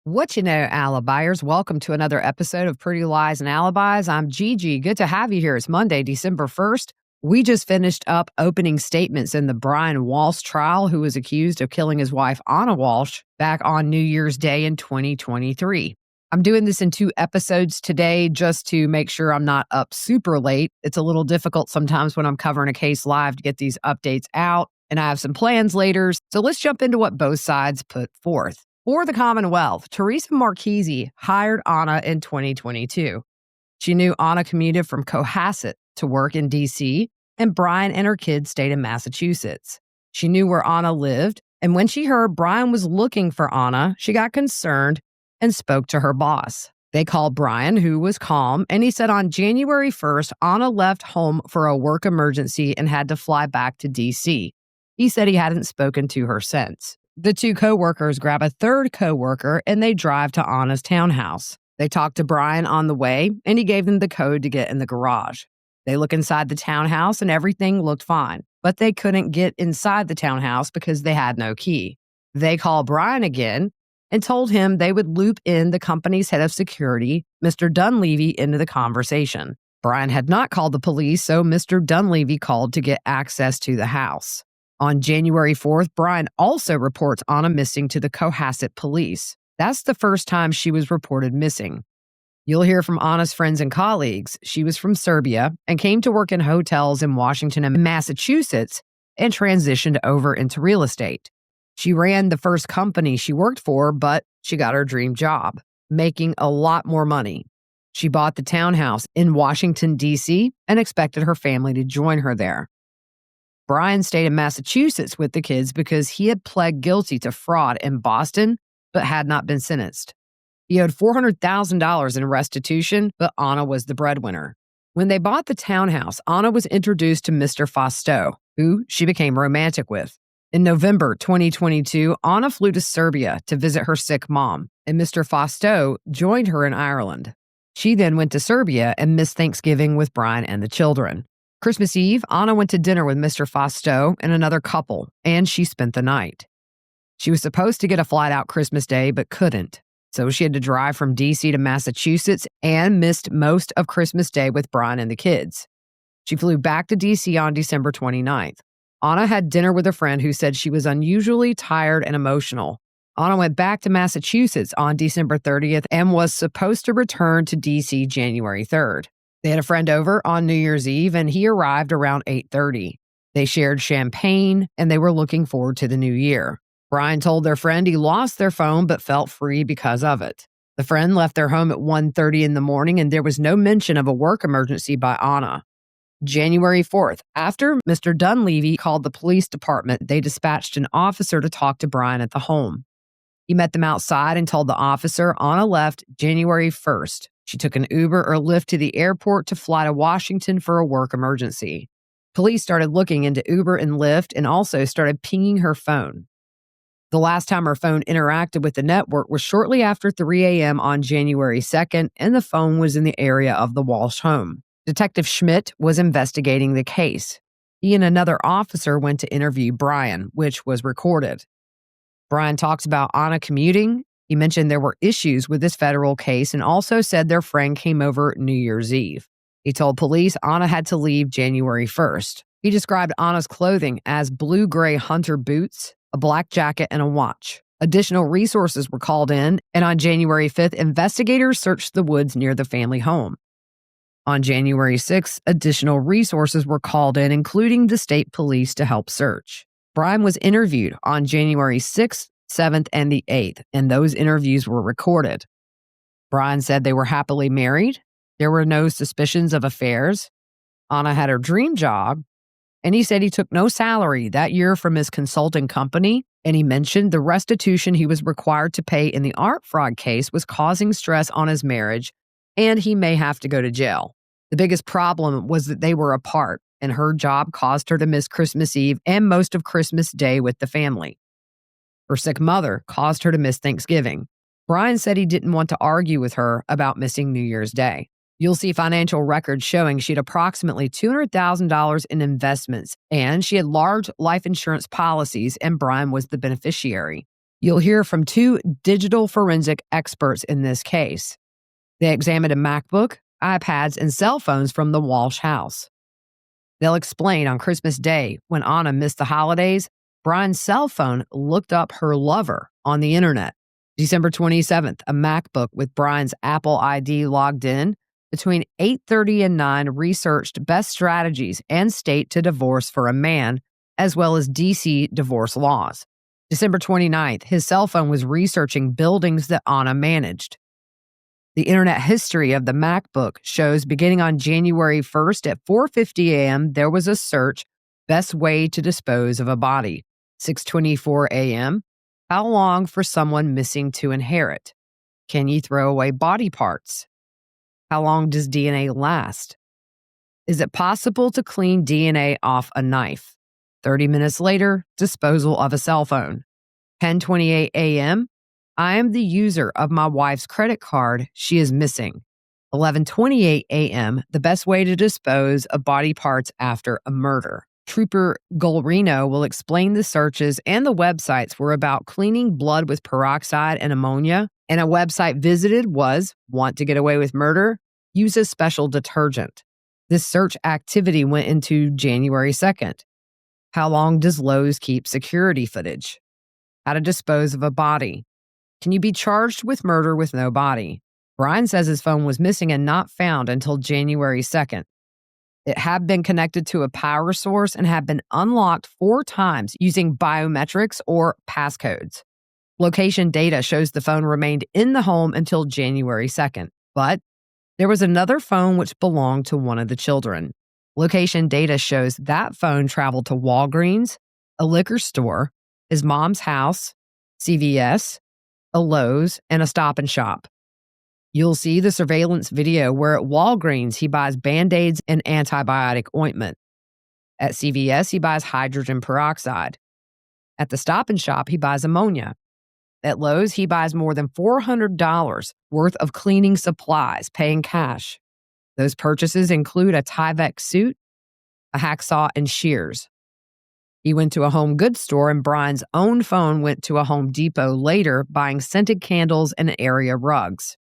What you know, alibis? Welcome to another episode of Pretty Lies and Alibis. I'm Gigi. Good to have you here. It's Monday, December 1st. We just finished up opening statements in the Brian Walshe trial, who was accused of killing his wife, Anna Walshe, back on New Year's Day in 2023. I'm doing this in 2 episodes today just to make sure I'm not up super late. It's a little difficult sometimes when I'm covering a case live to get these updates out, and I have some plans later. So let's jump into what both sides put forth. For the Commonwealth, Teresa Marchese hired Anna in 2022. She knew Anna commuted from Cohasset to work in D.C., and Brian and her kids stayed in Massachusetts. She knew where Anna lived, and when she heard Brian was looking for Anna, she got concerned and spoke to her boss. They called Brian, who was calm, and he said on January 1st, Anna left home for a work emergency and had to fly back to D.C. He said he hadn't spoken to her since. The 2 coworkers grab a third coworker and they drive to Anna's townhouse. They talk to Brian on the way and he gave them the code to get in the garage. They look inside the townhouse and everything looked fine, but they couldn't get inside the townhouse because they had no key. They called Brian again and told him they would loop in the company's head of security, Mr. Dunleavy, into the conversation. Brian had not called the police, so Mr. Dunleavy called to get access to the house. On January 4th, Brian also reports Anna missing to the Cohasset police. That's the first time she was reported missing. You'll hear from Anna's friends and colleagues. She was from Serbia and came to work in hotels in Washington and Massachusetts and transitioned over into real estate. She ran the first company she worked for, but she got her dream job, making a lot more money. She bought the townhouse in Washington, D.C., and expected her family to join her there. Brian stayed in Massachusetts with the kids because he had pled guilty to fraud in Boston, but had not been sentenced. He owed $400,000 in restitution, but Anna was the breadwinner. When they bought the townhouse, Anna was introduced to Mr. Fausto, who she became romantic with. In November 2022, Anna flew to Serbia to visit her sick mom, and Mr. Fausto joined her in Ireland. She then went to Serbia and missed Thanksgiving with Brian and the children. Christmas Eve, Anna went to dinner with Mr. Fausto and another couple, and she spent the night. She was supposed to get a flight out Christmas Day, but couldn't. So she had to drive from D.C. to Massachusetts and missed most of Christmas Day with Brian and the kids. She flew back to D.C. on December 29th. Anna had dinner with a friend who said she was unusually tired and emotional. Anna went back to Massachusetts on December 30th and was supposed to return to D.C. January 3rd. They had a friend over on New Year's Eve, and he arrived around 8:30. They shared champagne, and they were looking forward to the new year. Brian told their friend he lost their phone but felt free because of it. The friend left their home at 1:30 in the morning, and there was no mention of a work emergency by Anna. January 4th, after Mr. Dunleavy called the police department, they dispatched an officer to talk to Brian at the home. He met them outside and told the officer Anna left January 1st. She took an Uber or Lyft to the airport to fly to Washington for a work emergency. Police started looking into Uber and Lyft and also started pinging her phone. The last time her phone interacted with the network was shortly after 3 a.m. on January 2nd, and the phone was in the area of the Walshe home. Detective Schmidt was investigating the case. He and another officer went to interview Brian, which was recorded. Brian talks about Anna commuting. He mentioned there were issues with this federal case and also said their friend came over New Year's Eve. He told police Anna had to leave January 1st. He described Anna's clothing as blue-gray hunter boots, a black jacket, and a watch. Additional resources were called in, and on January 5th, investigators searched the woods near the family home. On January 6th, additional resources were called in, including the state police, to help search. Brian was interviewed on January 6th, 7th, and the 8th, and those interviews were recorded. Brian said they were happily married. There were no suspicions of affairs. Anna had her dream job, and he said he took no salary that year from his consulting company, and he mentioned the restitution he was required to pay in the art fraud case was causing stress on his marriage, and he may have to go to jail. The biggest problem was that they were apart, and her job caused her to miss Christmas Eve and most of Christmas Day with the family. Her sick mother caused her to miss Thanksgiving. Brian said he didn't want to argue with her about missing New Year's Day. You'll see financial records showing she had approximately $200,000 in investments, and she had large life insurance policies, and Brian was the beneficiary. You'll hear from two digital forensic experts in this case. They examined a MacBook, iPads, and cell phones from the Walshe house. They'll explain on Christmas Day, when Anna missed the holidays, Brian's cell phone looked up her lover on the internet. December 27th, a MacBook with Brian's Apple ID logged in. Between 8:30 and 9, researched best strategies and state to divorce for a man, as well as DC divorce laws. December 29th, his cell phone was researching buildings that Anna managed. The internet history of the MacBook shows beginning on January 1st at 4:50 a.m., there was a search, best way to dispose of a body. 6:24 a.m., how long for someone missing to inherit? Can you throw away body parts? How long does DNA last? Is it possible to clean DNA off a knife? 30 minutes later, disposal of a cell phone. 10:28 a.m., I am the user of my wife's credit card. She is missing. 11:28 a.m., the best way to dispose of body parts after a murder. Trooper Golrino will explain the searches and the websites were about cleaning blood with peroxide and ammonia, and a website visited was, want to get away with murder? Use a special detergent. This search activity went into January 2nd. How long does Lowe's keep security footage? How to dispose of a body. Can you be charged with murder with no body? Brian says his phone was missing and not found until January 2nd. It had been connected to a power source and had been unlocked 4 times using biometrics or passcodes. Location data shows the phone remained in the home until January 2nd, but there was another phone which belonged to one of the children. Location data shows that phone traveled to Walgreens, a liquor store, his mom's house, CVS, a Lowe's, and a Stop and Shop. You'll see the surveillance video where at Walgreens he buys Band-Aids and antibiotic ointment. At CVS he buys hydrogen peroxide. At the Stop and Shop he buys ammonia. At Lowe's he buys more than $400 worth of cleaning supplies, paying cash. Those purchases include a Tyvek suit, a hacksaw, and shears. He went to a home goods store and Brian's own phone went to a Home Depot later buying scented candles and area rugs.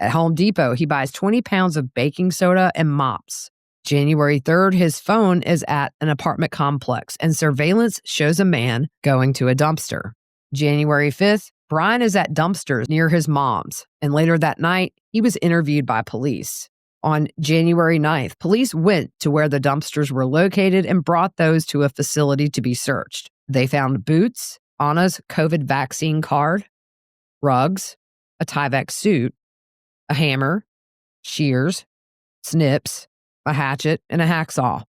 At Home Depot, he buys 20 pounds of baking soda and mops. January 3rd, his phone is at an apartment complex and surveillance shows a man going to a dumpster. January 5th, Brian is at dumpsters near his mom's, and later that night, he was interviewed by police. On January 9th, police went to where the dumpsters were located and brought those to a facility to be searched. They found boots, Anna's COVID vaccine card, rugs, a Tyvek suit, a hammer, shears, snips, a hatchet, and a hacksaw.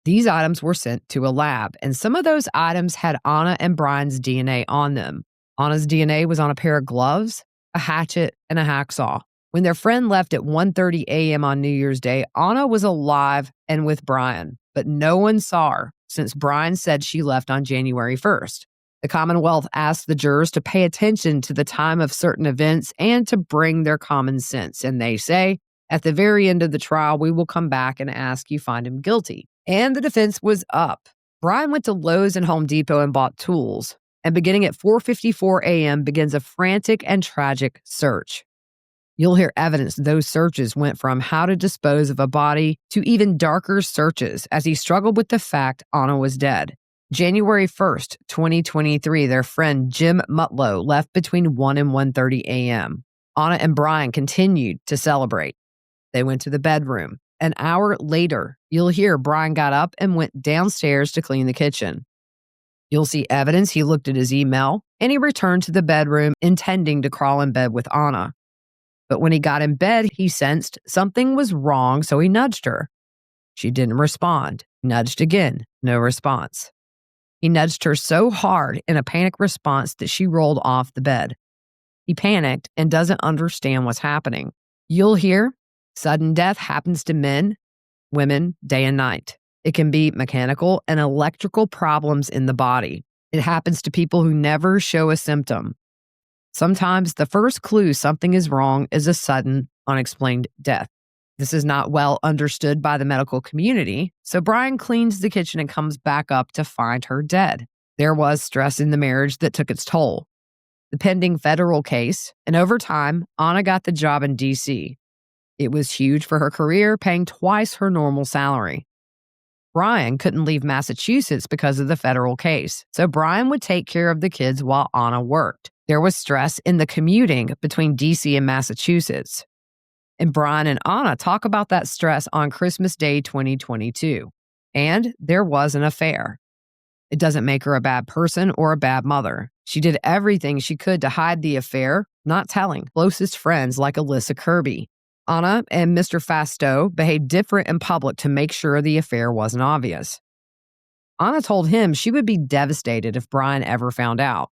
These items were sent to a lab, and some of those items had Anna and Brian's DNA on them. Anna's DNA was on a pair of gloves, a hatchet, and a hacksaw. When their friend left at 1:30 a.m. on New Year's Day, Anna was alive and with Brian, but no one saw her since Brian said she left on January 1st. The Commonwealth asked the jurors to pay attention to the time of certain events and to bring their common sense. And they say, at the very end of the trial, we will come back and ask you find him guilty. And the defense was up. Brian went to Lowe's and Home Depot and bought tools. And beginning at 4:54 a.m. begins a frantic and tragic search. You'll hear evidence those searches went from how to dispose of a body to even darker searches as he struggled with the fact Anna was dead. January 1st, 2023, their friend Jim Mutlow left between 1 and 1:30 a.m. Anna and Brian continued to celebrate. They went to the bedroom. An hour later, you'll hear Brian got up and went downstairs to clean the kitchen. You'll see evidence he looked at his email, and he returned to the bedroom intending to crawl in bed with Anna. But when he got in bed, he sensed something was wrong, so he nudged her. She didn't respond. Nudged again, no response. He nudged her so hard in a panic response that she rolled off the bed. He panicked and doesn't understand what's happening. You'll hear, sudden death happens to men, women, day and night. It can be mechanical and electrical problems in the body. It happens to people who never show a symptom. Sometimes the first clue something is wrong is a sudden, unexplained death. This is not well understood by the medical community, so Brian cleans the kitchen and comes back up to find her dead. There was stress in the marriage that took its toll. the pending federal case, and over time, Anna got the job in D.C. It was huge for her career, paying twice her normal salary. Brian couldn't leave Massachusetts because of the federal case, so Brian would take care of the kids while Anna worked. There was stress in the commuting between D.C. and Massachusetts. And Brian and Anna talk about that stress on Christmas Day 2022. And there was an affair. It doesn't make her a bad person or a bad mother. She did everything she could to hide the affair, not telling closest friends like Alyssa Kirby. Anna and Mr. Fastow behaved different in public to make sure the affair wasn't obvious. Anna told him she would be devastated if Brian ever found out.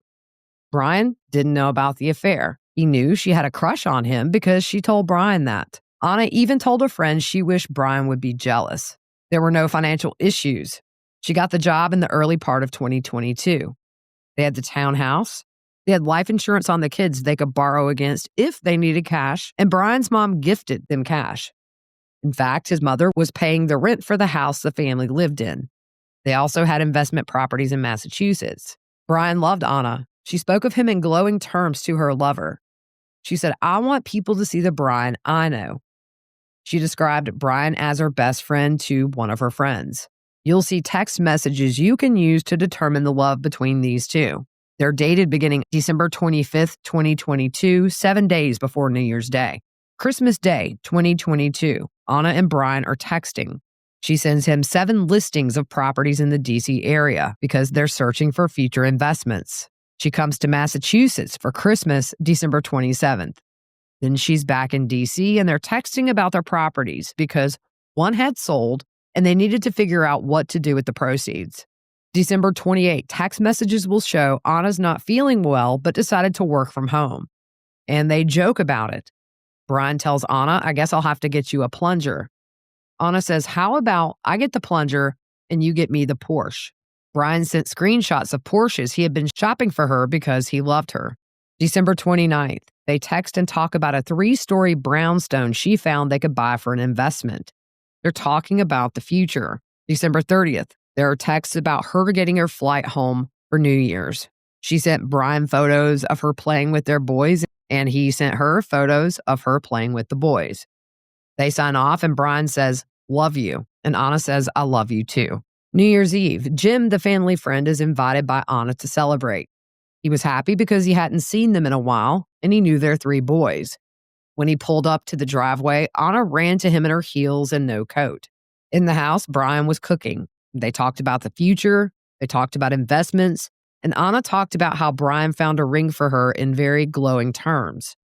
Brian didn't know about the affair. He knew she had a crush on him because she told Brian that. Anna even told a friend she wished Brian would be jealous. There were no financial issues. She got the job in the early part of 2022. They had the townhouse. They had life insurance on the kids they could borrow against if they needed cash, and Brian's mom gifted them cash. In fact, his mother was paying the rent for the house the family lived in. They also had investment properties in Massachusetts. Brian loved Anna. She spoke of him in glowing terms to her lover. She said, "I want people to see the Brian I know." She described Brian as her best friend to one of her friends. You'll see text messages you can use to determine the love between these two. They're dated beginning December 25th, 2022, 7 days before New Year's Day. Christmas Day, 2022, Anna and Brian are texting. She sends him 7 listings of properties in the D.C. area because they're searching for future investments. She comes to Massachusetts for Christmas, December 27th. Then she's back in D.C. and they're texting about their properties because one had sold and they needed to figure out what to do with the proceeds. December 28th, text messages will show Anna's not feeling well but decided to work from home. And they joke about it. Brian tells Anna, "I guess I'll have to get you a plunger." Anna says, "How about I get the plunger and you get me the Porsche?" Brian sent screenshots of Porsches he had been shopping for her because he loved her. December 29th, they text and talk about a 3-story brownstone she found they could buy for an investment. They're talking about the future. December 30th, there are texts about her getting her flight home for New Year's. She sent Brian photos of her playing with their boys, and he sent her photos of her playing with the boys. They sign off, and Brian says, "Love you," and Anna says, "I love you too." New Year's Eve, Jim, the family friend, is invited by Anna to celebrate. He was happy because he hadn't seen them in a while, and he knew their 3 boys. When he pulled up to the driveway, Anna ran to him in her heels and no coat. In the house, Brian was cooking. They talked about the future, they talked about investments, and Anna talked about how Brian found a ring for her in very glowing terms.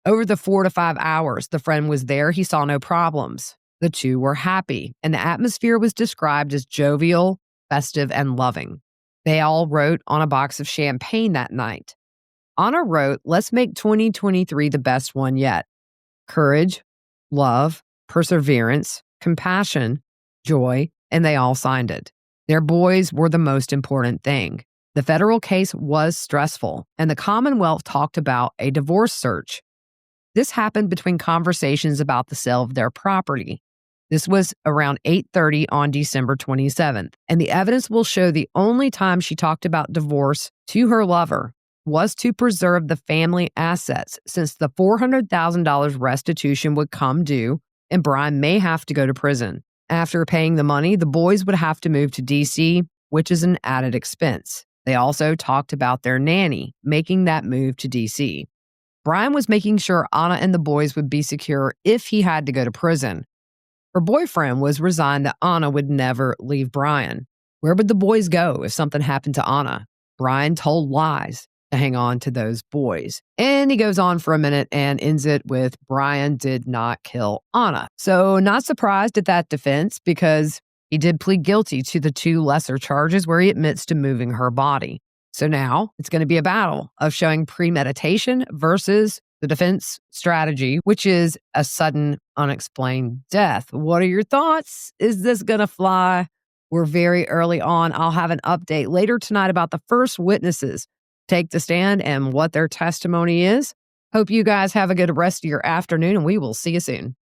Over the 4 to 5 hours the friend was there, he saw no problems. The two were happy, and the atmosphere was described as jovial, festive, and loving. They all wrote on a box of champagne that night. Anna wrote, "Let's make 2023 the best one yet. Courage, love, perseverance, compassion, joy," and they all signed it. Their boys were the most important thing. The federal case was stressful, and the Commonwealth talked about a divorce search. This happened between conversations about the sale of their property. This was around 8:30 on December 27th, and the evidence will show the only time she talked about divorce to her lover was to preserve the family assets, since the $400,000 restitution would come due and Brian may have to go to prison. After paying the money, the boys would have to move to D.C., which is an added expense. They also talked about their nanny making that move to D.C. Brian was making sure Anna and the boys would be secure if he had to go to prison. Her boyfriend was resigned that Anna would never leave Brian. Where would the boys go if something happened to Anna? Brian told lies to hang on to those boys. And he goes on for a minute and ends it with, "Brian did not kill Anna." So not surprised at that defense, because he did plead guilty to the 2 lesser charges where he admits to moving her body. So now it's going to be a battle of showing premeditation versus the defense strategy, which is a sudden, unexplained death. What are your thoughts? Is this going to fly? We're very early on. I'll have an update later tonight about the first witnesses take the stand and what their testimony is. Hope you guys have a good rest of your afternoon, and we will see you soon.